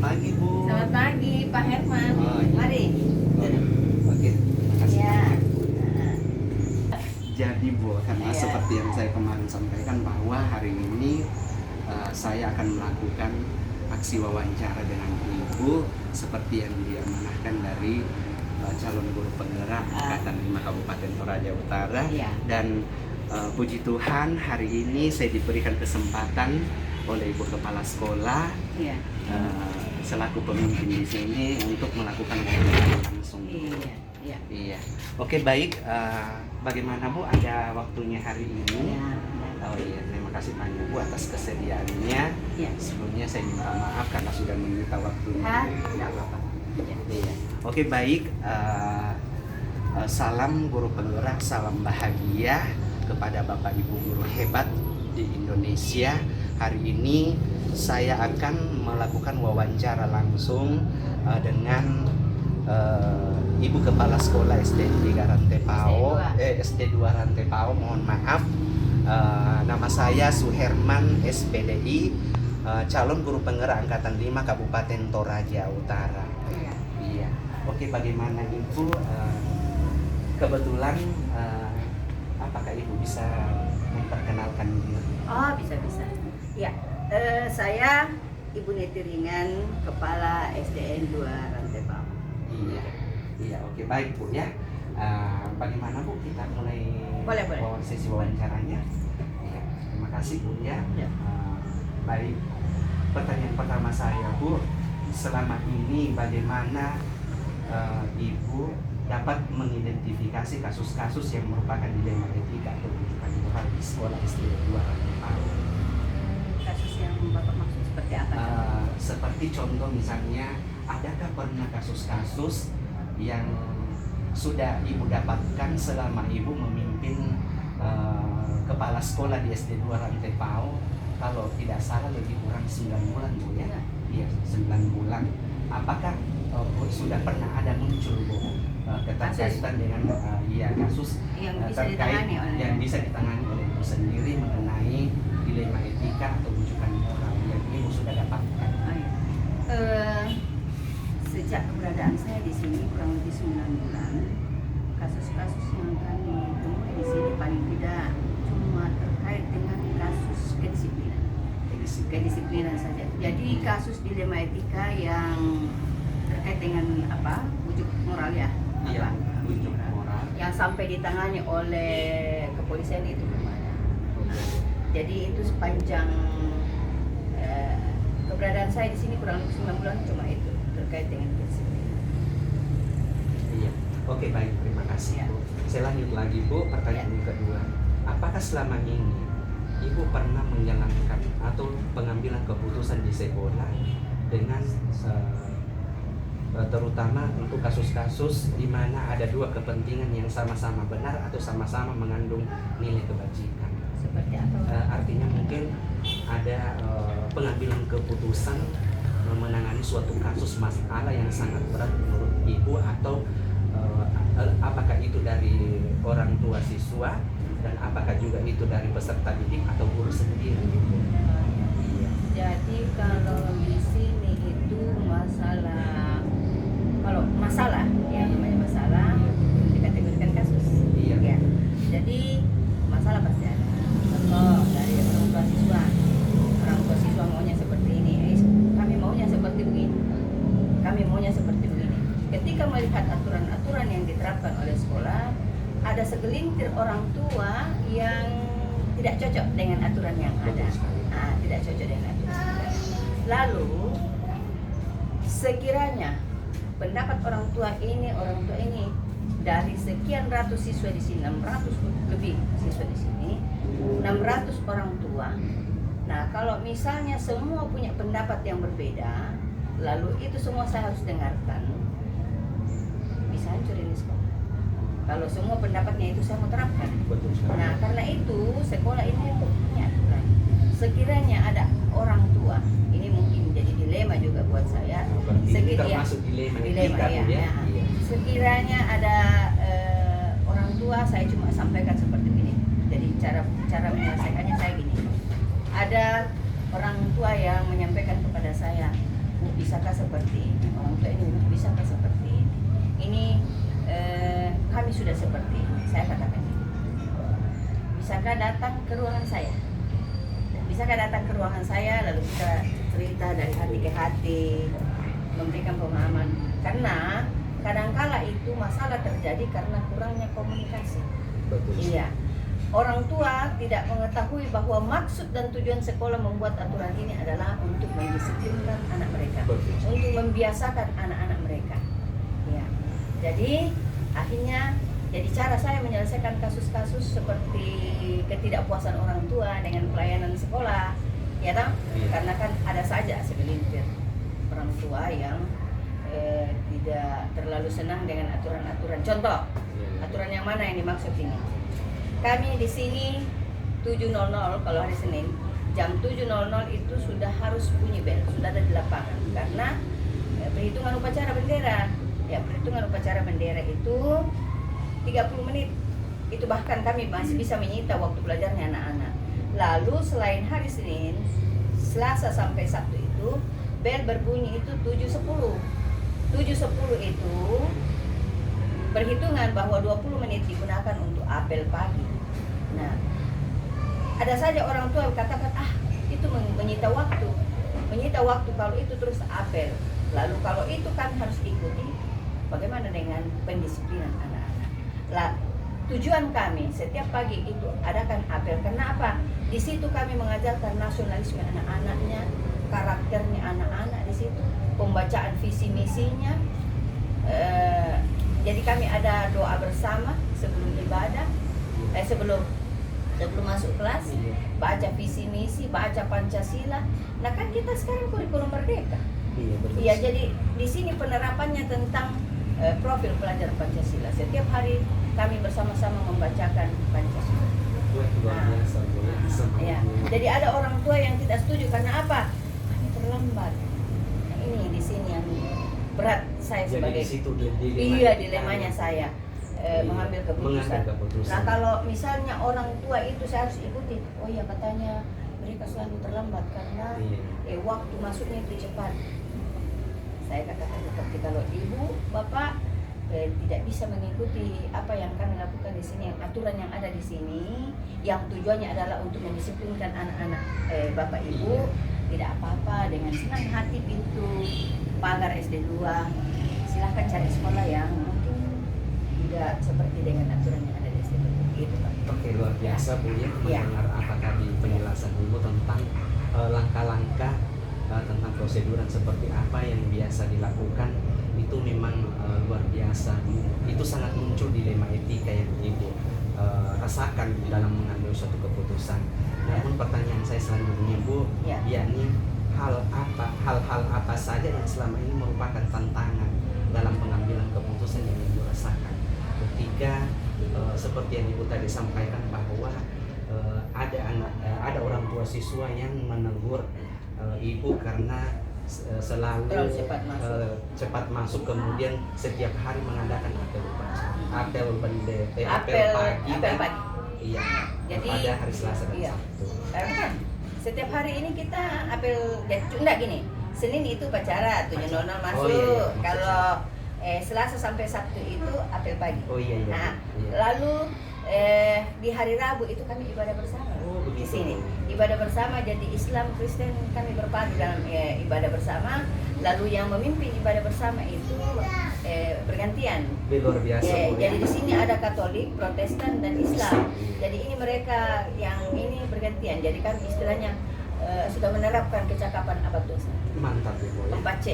pagi Bu. Selamat pagi Pak Herman. Oh, iya. Mari. Oke, terima kasih Ya. banyak. Jadi Bu, karena Iya. seperti yang saya kemarin sampaikan bahwa hari ini saya akan melakukan aksi wawancara dengan Ibu seperti yang diamanahkan dari calon guru penggerak Angkatan 5 Kabupaten Toraja Utara. Iya. Dan puji Tuhan hari ini saya diberikan kesempatan oleh Ibu Kepala Sekolah Iya. selaku pemimpin di sini untuk melakukan wawancara langsung. Iya. Iya. Oke, baik. Bagaimana Bu, ada waktunya hari ini? Iya. Oh iya, terima kasih banyak Bu atas kesediaannya. Iya. Sebelumnya saya minta maaf karena sudah meminta waktunya. Tidak apa-apa. Iya. Oke, baik. Salam guru penggerak, salam bahagia kepada Bapak Ibu guru hebat di Indonesia. Hari ini saya akan melakukan wawancara langsung dengan Ibu Kepala Sekolah SD 3 Rantepao, SD 2 Rantepao, mohon maaf. Nama saya Suherman SPDI, calon guru penggerak Angkatan 5 Kabupaten Toraja Utara. Iya. Oke, bagaimana Ibu? Kebetulan apakah Ibu bisa memperkenalkan diri? Oh, bisa. Ya, saya Ibu Neti Ringan, Kepala SDN 2 Rantepao. Iya, oke, baik Bu ya. Bagaimana Bu, kita mulai Boleh. sesi wawancaranya? Iya, terima kasih Bu ya. Ya. Baik, pertanyaan pertama saya Bu, selama ini bagaimana Ibu dapat mengidentifikasi kasus-kasus yang merupakan dilema etika atau rujukan moral di sekolah SD 2 Rantepao? Kasus yang Bapak maksud seperti apa? Seperti contoh misalnya, adakah pernah kasus-kasus yang sudah Ibu dapatkan selama Ibu memimpin kepala sekolah di SD 2 Rantepao? Kalau tidak salah lebih kurang 9 bulan Bu ya? Iya, 9 bulan. Apakah Bu sudah pernah ada muncul Bu keterkaitan dengan kasus yang bisa ditangani oleh yang bisa ditangani oleh Ibu sendiri mengenai dilema etika atau rujukan moral yang Ibu sudah dapatkan? Sejak keberadaan saya di sini kurang lebih 9 bulan, kasus-kasus yang kami temui di sini paling tidak cuma terkait dengan kasus kedisiplinan saja. Jadi kasus dilema etika yang terkait dengan wujud moral ya. Iya, wujud moral. Yang sampai ditangani oleh kepolisian itu belum ada. Jadi itu sepanjang keberadaan saya di sini kurang lebih 9 bulan cuma itu terkait dengan kedisiplinan. Iya. Oke, baik, terima kasih Bu. Saya lanjut lagi Bu, pertanyaan yang kedua. Apakah selama ini Ibu pernah menjalankan atau pengambilan keputusan di sekolah dengan terutama untuk kasus-kasus di mana ada dua kepentingan yang sama-sama benar atau sama-sama mengandung nilai kebajikan? Seperti apa? Artinya mungkin ada pengambilan keputusan menangani suatu kasus masalah yang sangat berat menurut Ibu, atau apakah itu dari orang tua siswa dan apakah juga itu dari peserta didik atau guru sendiri? Jadi kalau di sini itu masalah yang namanya masalah dikategorikan kasus. Iya. Ya. Jadi masalah pasti ada. Contoh dari orang tua siswa. Orang tua siswa maunya seperti ini. Kami maunya seperti begini. Kami maunya seperti begini. Ketika melihat aturan-aturan yang diterapkan oleh sekolah, ada segelintir orang tua yang tidak cocok dengan aturan yang ada. Tidak cocok dengan aturan. Lalu sekiranya pendapat orang tua ini dari sekian ratus siswa di sini, 600 lebih siswa di sini, 600 orang tua. Nah, kalau misalnya semua punya pendapat yang berbeda, lalu itu semua saya harus dengarkan, bisa hancur ini sekolah. Kalau semua pendapatnya itu saya mau terapkan. Betul sekali. Nah, karena itu sekolah ini punya aturan. Sekiranya ada orang tua, ini mungkin jadi dilema juga buat saya. Termasuk dilema etika ya. ya. Iya. Sekiranya ada orang tua, saya cuma sampaikan seperti ini. Jadi cara menyelesaikannya saya gini. Ada orang tua yang menyampaikan kepada saya, Bu, bisakah seperti ini, orang tua ini bisakah seperti ini kami sudah seperti ini. Saya katakan bisakah datang ke ruangan saya, bisakah datang ke ruangan saya lalu kita cerita dari hati ke hati, memberikan pemahaman, karena kadangkala itu masalah terjadi karena kurangnya komunikasi. Betul. Iya, orang tua tidak mengetahui bahwa maksud dan tujuan sekolah membuat aturan ini adalah untuk mendisiplinkan anak mereka, Betul. untuk membiasakan anak-anak mereka. Ya, jadi akhirnya jadi cara saya menyelesaikan kasus-kasus seperti ketidakpuasan orang tua dengan pelayanan sekolah, ya toh? Iya. Karena kan ada saja segelintir orang tua yang tidak terlalu senang dengan aturan-aturan. Contoh, aturan yang mana yang dimaksud ini? Kami di sini 7.00 kalau hari Senin, jam 7.00 itu sudah harus bunyi bel, sudah ada di lapangan karena perhitungan upacara bendera. Ya, perhitungan upacara bendera itu 30 menit. Itu bahkan kami masih bisa menyita waktu belajarnya anak-anak. Lalu selain hari Senin, Selasa sampai Sabtu itu bel berbunyi itu 7.10. 7.10 itu perhitungan bahwa 20 menit digunakan untuk apel pagi. Nah, ada saja orang tua katakan, itu menyita waktu kalau itu terus apel. Lalu kalau itu kan harus ikuti, bagaimana dengan pendisiplinan anak-anak? Lah, tujuan kami setiap pagi itu adakan apel. Kenapa? Di situ kami mengajarkan nasionalisme anak-anaknya, karakternya anak-anak di situ, pembacaan visi misinya. Jadi kami ada doa bersama sebelum ibadah, sebelum masuk kelas, baca visi misi, baca Pancasila. Nah kan kita sekarang kurikulum merdeka. Iya, betul. Iya, jadi di sini penerapannya tentang profil pelajar Pancasila. Setiap hari kami bersama-sama membacakan Pancasila. Luar biasa, Bu. Ya. Jadi ada orang tua yang tidak setuju karena apa? Kami terlambat. Nah, ini di sini yang berat saya Jadi sebagai di situ dilema. iya dilemanya saya mengambil keputusan. Nah kalau misalnya orang tua itu saya harus ikuti. Oh iya katanya mereka selalu terlambat karena waktu masuknya itu cepat. Saya katakan seperti kalau ibu bapak tidak bisa mengikuti apa yang kami lakukan di sini, yang aturan yang ada di sini, yang tujuannya adalah untuk mendisiplinkan anak-anak bapak ibu, tidak apa-apa, dengan senang hati pintu pagar SD 2 silahkan cari sekolah yang mungkin tidak seperti dengan aturan yang ada di SD 2 gitu Pak. Oke, luar biasa Bu ya, Ya. mendengar apa tadi penjelasan Ibu tentang langkah-langkah tentang proseduran seperti apa yang biasa dilakukan. Itu memang luar biasa. Itu sangat muncul dilema etika yang Ibu rasakan dalam mengambil suatu keputusan. Namun pertanyaan saya selanjutnya Bu, yakni hal-hal apa saja yang selama ini merupakan tantangan dalam pengambilan keputusan yang Ibu rasakan ketika seperti yang Ibu tadi sampaikan bahwa ada orang tua siswa yang menegur Ibu karena selalu cepat masuk, kemudian setiap hari mengadakan apel pagi. Iya. Jadi pada hari Selasa dan Sabtu. Karena setiap hari ini kita apel, enggak gini. Senin itu upacara 7.00 masuk. Iya. Kalau Selasa sampai Sabtu itu apel pagi. Oh iya. Nah, lalu di hari Rabu itu kami ibadah bersama. Di sini ibadah bersama, jadi Islam Kristen kami berpadu dalam ibadah bersama. Lalu yang memimpin ibadah bersama itu bergantian. Luar biasa. Jadi di sini ada Katolik, Protestan dan Islam. Jadi ini mereka yang ini bergantian. Jadi kami istilahnya sudah menerapkan kecakapan abad dosa. Mantap Bu. 4C.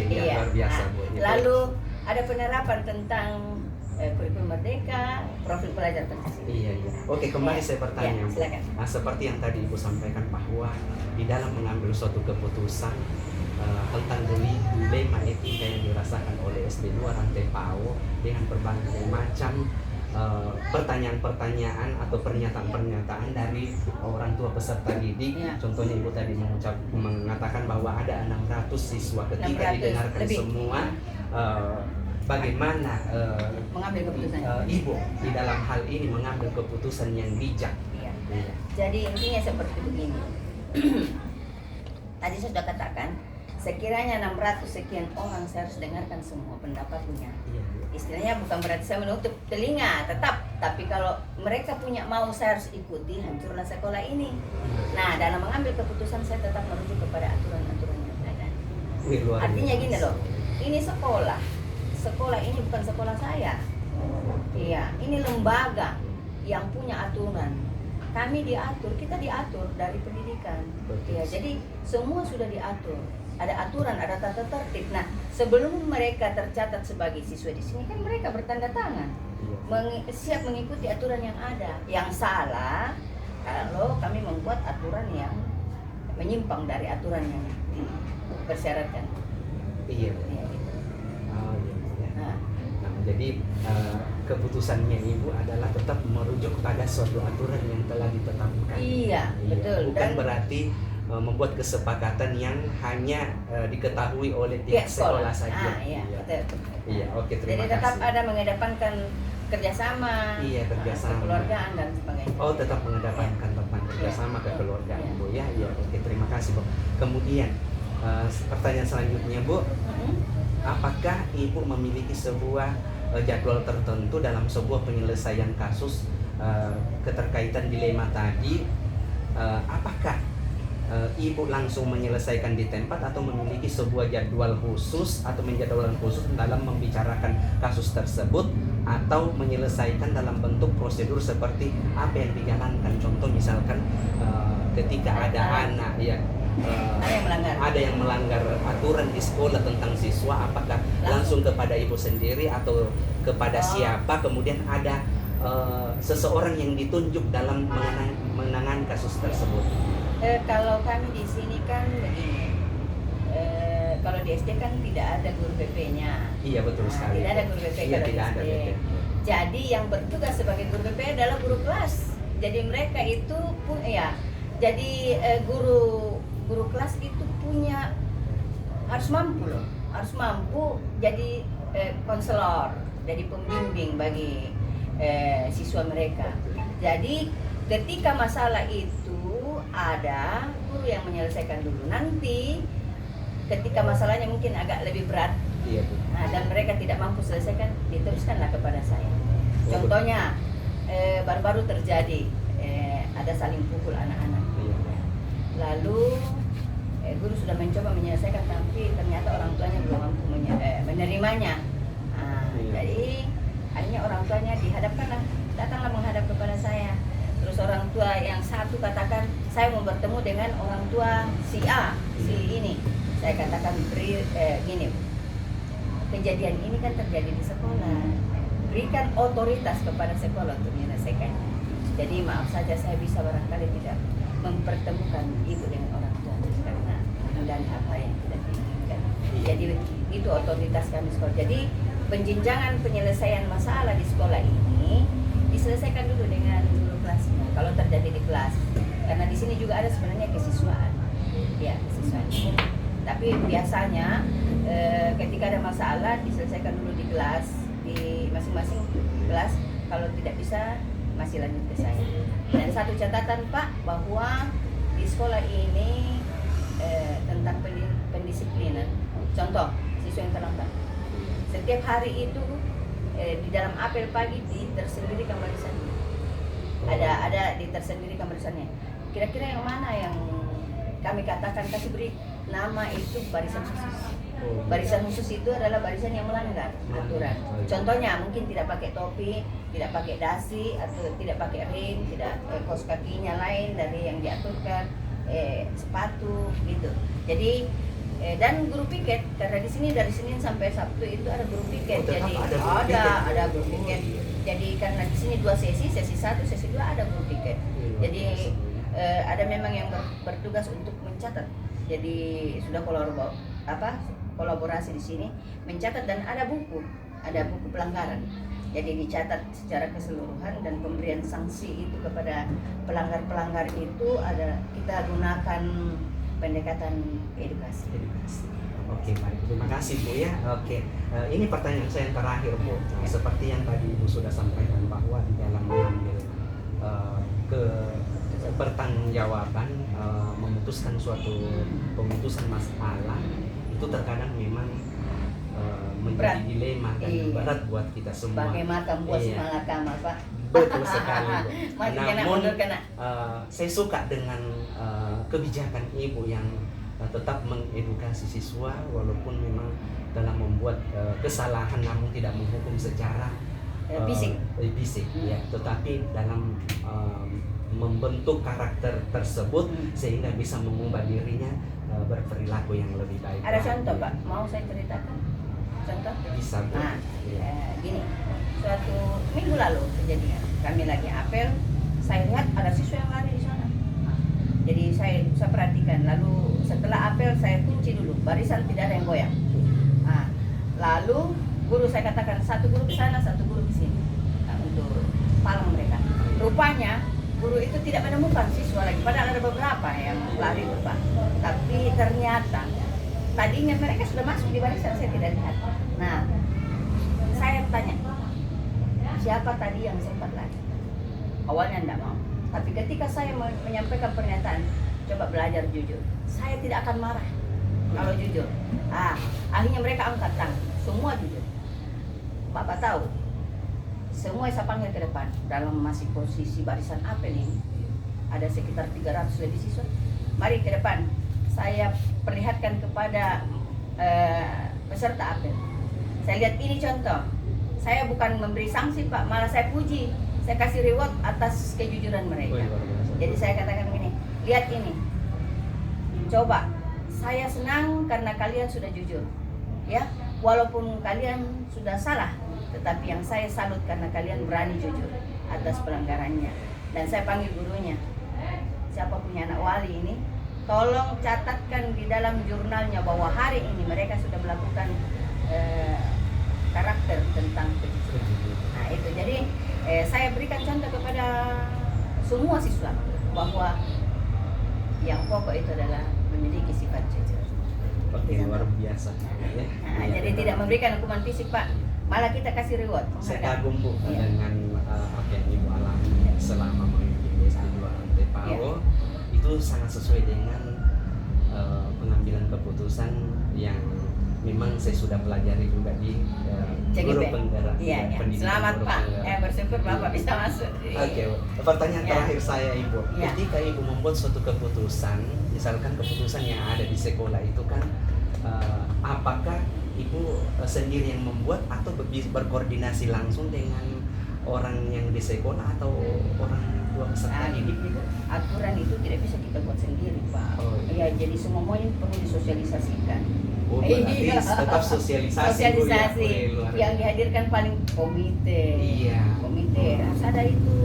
Ya, luar biasa Bu. Lalu ada penerapan tentang kurikulum merdeka, profil pelajar Pancasila. Iya. Oke, kembali saya bertanya. Silakan. Nah, seperti yang tadi Ibu sampaikan bahwa di dalam mengambil suatu keputusan tentang dilema etika yang dirasakan oleh SD 2 Rantai PAUD dengan berbagai macam pertanyaan-pertanyaan atau pernyataan-pernyataan dari orang tua peserta didik. Contohnya Ibu tadi mengatakan bahwa ada 600 siswa, ketika didengarkan lebih. semua bagaimana mengambil keputusan Ibu di dalam hal ini mengambil keputusan yang bijak. Jadi intinya seperti begini. Tadi saya sudah katakan, sekiranya 600 sekian orang saya harus dengarkan semua pendapatnya. Iya, Bu. Istilahnya bukan berarti saya menutup telinga, tetap. Tapi kalau mereka punya mau, saya harus ikuti, hancurlah sekolah ini. Nah, dalam mengambil keputusan saya tetap merujuk kepada aturan-aturan yang ada. Wih, luar Artinya biasa. gini loh, ini sekolah. Sekolah ini bukan sekolah saya. Iya, ini lembaga yang punya aturan. Kami diatur, kita diatur dari pendidikan. Betul. Ya, jadi semua sudah diatur. Ada aturan, ada tata tertib. Nah, sebelum mereka tercatat sebagai siswa di sini kan mereka bertanda tangan, Iya. siap mengikuti aturan yang ada. Yang salah kalau kami membuat aturan yang menyimpang dari aturan yang dipersyaratkan. Iya, Bu. Ya, gitu. Oh, iya, Bu, ya. Nah, Nah, jadi keputusannya Ibu adalah tetap merujuk pada suatu aturan yang telah ditetapkan. iya, betul. Bukan berarti membuat kesepakatan yang hanya diketahui oleh pihak pihak sekolah saja. Iya, betul. Iya, oke, Jadi terima tetap kasih. ada mengedepankan kerjasama, Iya, kerjasama. kekeluargaan dan sebagainya. Oh, tetap mengedepankan tentang kerjasama Iya. kekeluargaan, Iya. Bu. Ya, iya, oke, terima kasih, Bu. Kemudian pertanyaan selanjutnya, Bu, Mhm. apakah Ibu memiliki sebuah jadwal tertentu dalam sebuah penyelesaian kasus keterkaitan dilema tadi? Apakah Ibu langsung menyelesaikan di tempat atau memiliki sebuah jadwal khusus atau menjadwalkan khusus dalam membicarakan kasus tersebut, atau menyelesaikan dalam bentuk prosedur seperti apa yang dijalankan? Contoh misalkan ketika ada anak ya ada yang melanggar aturan di sekolah tentang siswa, apakah langsung kepada Ibu sendiri atau kepada siapa? Kemudian ada seseorang yang ditunjuk dalam menangani kasus tersebut. Kalau kami di sini kan begini, kalau di SD kan tidak ada guru BP-nya. Iya, betul sekali. Tidak ada guru BP Iya, kalau tidak di ada SD. BP. Jadi yang bertugas sebagai guru BP adalah guru kelas. Jadi mereka itu jadi guru kelas itu harus mampu loh, harus mampu jadi konselor, jadi pembimbing bagi siswa mereka. Jadi ketika masalah itu ada guru yang menyelesaikan dulu. Nanti ketika masalahnya mungkin agak lebih berat, Iya, Bu. dan mereka tidak mampu selesaikan, diteruskanlah kepada saya. Contohnya baru-baru terjadi ada saling pukul anak-anak. Iya. Lalu guru sudah mencoba menyelesaikan, tapi ternyata orang tuanya belum mampu menerimanya. Iya. Jadi akhirnya orang tuanya datanglah menghadap kepada saya. Terus orang tua yang satu katakan, saya mau bertemu dengan orang tua si A, si ini. Saya katakan gini, kejadian ini kan terjadi di sekolah. Berikan otoritas kepada sekolah untuk menyelesaikan. Jadi maaf saja saya bisa barangkali tidak mempertemukan ibu dengan orang tua karena dan apa yang tidak diinginkan. Jadi itu otoritas kami sekolah. Jadi penjenjangan penyelesaian masalah di sekolah ini diselesaikan dulu dengan guru kelasnya kalau terjadi di kelas. Karena di sini juga ada sebenarnya kesiswaan. Ya, kesiswaan. Tapi biasanya ketika ada masalah diselesaikan dulu di kelas, di masing-masing kelas. Kalau tidak bisa masih lanjut ke saya. Dan satu catatan Pak, bahwa di sekolah ini tentang pendisiplinan. Contoh, siswa yang terlambat. Setiap hari itu di dalam apel pagi tersendirikan barisannya. Ada tersendirikan barisannya. Kira-kira yang mana yang kami katakan kasih beri nama itu barisan khusus. Barisan khusus itu adalah barisan yang melanggar aturan. Contohnya mungkin tidak pakai topi, tidak pakai dasi, atau tidak pakai ring, tidak kaos kakinya lain dari yang diaturkan, sepatu gitu. Jadi dan guru piket, karena di sini dari Senin sampai Sabtu itu ada guru piket. Jadi ada guru piket. Jadi karena di sini 2 sesi 1, sesi 2 ada guru piket. Jadi ada memang yang bertugas untuk mencatat. Jadi sudah kolaborasi di sini mencatat, dan ada buku pelanggaran. Jadi dicatat secara keseluruhan, dan pemberian sanksi itu kepada pelanggar itu kita gunakan pendekatan edukasi. Oke, baik. Terima kasih, Bu ya. Oke, ini pertanyaan saya yang terakhir, Bu. Seperti yang tadi Ibu sudah sampaikan bahwa di dalam mengambil pertanggungjawaban memutuskan suatu pemutusan masalah itu terkadang memang menjadi Berat. dilema dan Iya. berat buat kita semua. Pakai mata buat si Iya. malakama, Pak. Betul sekali, Bu. Mati kena, Namun mundur kena. saya suka dengan kebijakan Ibu yang tetap mengedukasi siswa walaupun memang dalam membuat kesalahan namun tidak menghukum secara Fisik. fisik, ya, tetapi dalam membentuk karakter tersebut sehingga bisa mengubah dirinya berperilaku yang lebih baik. Ada contoh, Pak? Mau saya ceritakan? Contoh? Bisa, Bu. Nah, Iya. gini, suatu minggu lalu kejadian, kami lagi apel, saya lihat ada siswa yang lari di sana. Jadi saya perhatikan, lalu setelah apel saya kunci dulu, barisan tidak ada yang goyang. Nah, lalu guru saya katakan satu guru ke sana, satu guru ke sini, nah, untuk palang mereka. Rupanya guru itu tidak menemukan siswa lagi, padahal ada beberapa yang lari lupa. Tapi ternyata tadinya mereka sudah masuk di barisan, saya tidak lihat. Nah, saya tanya, siapa tadi yang sempat lari? Awalnya tidak mau, tapi ketika saya menyampaikan pernyataan, coba belajar jujur, saya tidak akan marah kalau jujur. Akhirnya mereka angkat tangan, semua jujur. Bapak tahu, semua saya panggil ke depan dalam masih posisi barisan apel ini, ada sekitar 300 lebih siswa. Mari ke depan, saya perlihatkan kepada peserta apel. Saya lihat ini contoh. Saya bukan memberi sanksi, Pak, malah saya puji. Saya kasih reward atas kejujuran mereka. Jadi saya katakan begini, lihat ini. Coba, saya senang karena kalian sudah jujur. Ya, walaupun kalian sudah salah, tetapi yang saya salut karena kalian berani jujur atas pelanggarannya. Dan saya panggil gurunya. Siapa punya anak wali ini? Tolong catatkan di dalam jurnalnya bahwa hari ini mereka sudah melakukan karakter tentang kejujuran. Nah itu, jadi saya berikan contoh kepada semua siswa bahwa yang pokok itu adalah memiliki sifat jujur. Oke, luar biasa. Ya. Nah, jadi tidak memberikan hukuman fisik, Pak, malah kita kasih reward. Saya kagum, Bu, Iya. dengan apa yang Ibu alami selama memimpin SD 2 TPAO. Iya. Itu sangat sesuai dengan pengambilan keputusan yang memang saya sudah pelajari juga di guru CGP. penggerak. Iya, iya. Pendidikan Selamat, guru Pak. penggerak. Bersyukur Bapak bisa masuk. Oke, pertanyaan Ya. terakhir saya, Ibu. Ya. Ketika Ibu membuat suatu keputusan, misalkan keputusan yang ada di sekolah itu kan, apakah Ibu sendiri yang membuat atau berkoordinasi langsung dengan orang yang di sekolah atau orang tua peserta didik? Aturan itu tidak bisa kita buat sendiri, Pak. Oh, iya. Ya, jadi semuanya perlu disosialisasikan. Oh, berarti Iya. tetap sosialisasi, Bu, ya? Sosialisasi. Wih, luar Yang dihadirkan paling komite. Iya. Komite, ada itu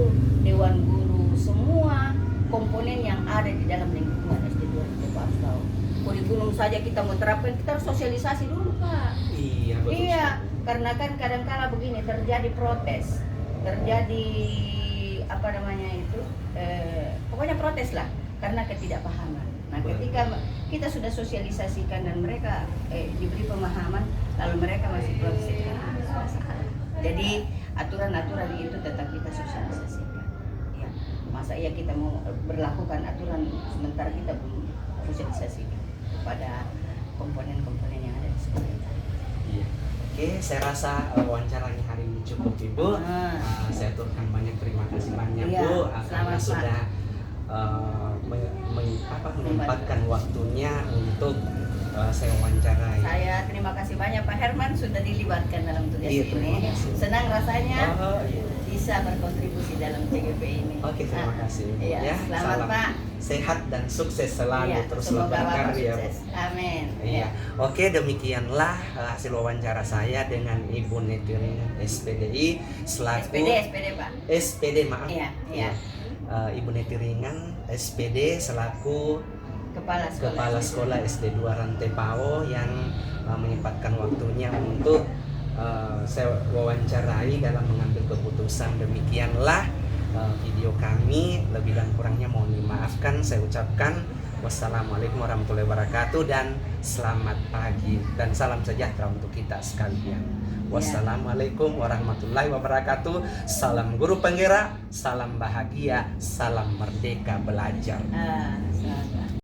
dewan guru, semua komponen yang ada di dalam lingkungan SD 2 kita harus tahu. Kurikulum saja kita mau terapkan, kita harus sosialisasi dulu, Pak. Iya, betul. Iya, sekali. karena kan kadang-kala begini terjadi protes, terjadi apa namanya itu, pokoknya protes lah karena ketidakpahaman. Nah, ketika kita sudah sosialisasikan dan mereka diberi pemahaman, lalu mereka masih protes. Jadi aturan-aturan itu tetap kita sosialisasikan. Ya, masa iya kita mau berlakukan aturan sementara kita belum sosialisasikan kepada komponen-komponen yang ada di sekolah itu. Iya. Oke, saya rasa wawancaranya hari ini cukup, Ibu. Saya turkan banyak terima kasih banyak, Iya, Bu, selamat, karena Pak. sudah menyempatkan waktunya untuk saya wawancarai. Saya terima kasih banyak Pak Herman sudah dilibatkan dalam tugas Iya, ini. terima kasih. Senang rasanya Oh, iya. bisa berkontribusi dalam CGP ini. Oke, terima kasih, Bu. Iya, Ya, selamat salam Pak. sehat dan sukses selalu, Iya, terus semoga Bapak berkarya, Bu. sukses. Amin. Iya. Oke, demikianlah hasil wawancara saya dengan Ibu Netirin SPDI selaku SPD Pak. SPD, maaf. Iya, iya. Ibu Netiringan SPD selaku Kepala Sekolah SD 2 Rantai Pao yang menyempatkan waktunya untuk saya wawancarai dalam mengambil keputusan. Demikianlah video kami, lebih dan kurangnya mohon dimaafkan. Saya ucapkan wassalamualaikum warahmatullahi wabarakatuh dan selamat pagi dan salam sejahtera untuk kita sekalian. Wassalamualaikum warahmatullahi wabarakatuh. Salam guru penggerak, salam bahagia, salam merdeka belajar. Salam.